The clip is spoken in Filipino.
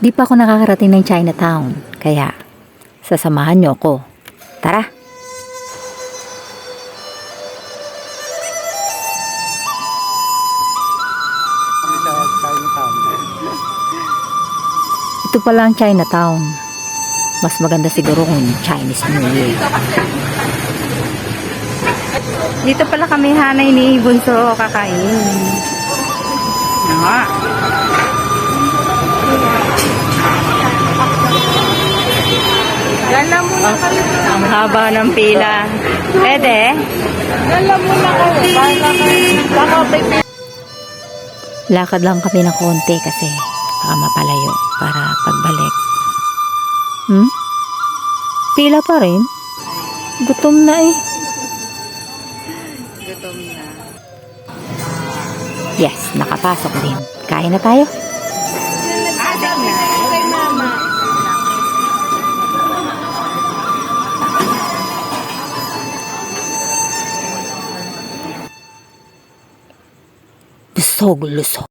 Di pa ako nakakarating ng Chinatown, kaya sasamahan niyo ako. Tara! Ito pala ang Chinatown. Mas maganda siguro kung Chinese New Year. Dito pala kami hanay ni Bunso kakain. Nga. Gala muna kami. Ang haba ng pila. Pwede? Gala muna kami. Lakad lang kami ng konti kasi baka mapalayo para pagbalik. Pila pa rin? Gutom na eh. Gutom na. Yes, nakapasok din. Kain na tayo. Adik na. Kay mama. Lusog, lusog.